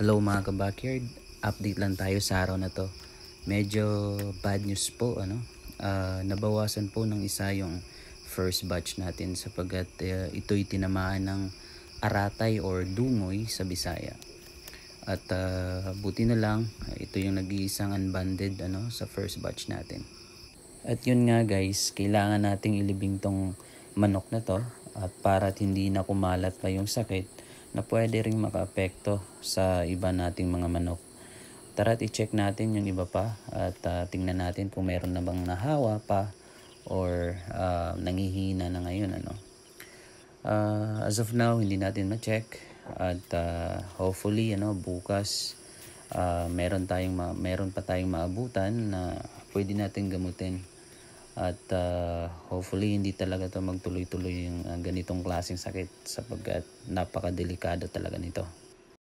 Hello mga ka-backyard, update lang tayo sa araw na to. Medyo bad news po nabawasan po ng isa yung first batch natin sapagkat ito'y tinamaan ng aratay or dungoy sa Bisaya. At buti na lang, ito yung nag-iisang unbanded sa first batch natin. At yun nga guys, kailangan nating ilibing tong manok na to at para hindi na kumalat pa yung sakit na pwede ring makaapekto sa iba nating mga manok. Tara't i-check natin yung iba pa at tingnan natin kung meron na bang nahawa pa or nangihina na ngayon. As of now, hindi natin ma-check at hopefully bukas meron pa tayong maabutan na pwede natin gamutin. At hopefully hindi talaga to magtuloy-tuloy yung ganitong klaseng sakit sapagkat napakadelikado talaga nito.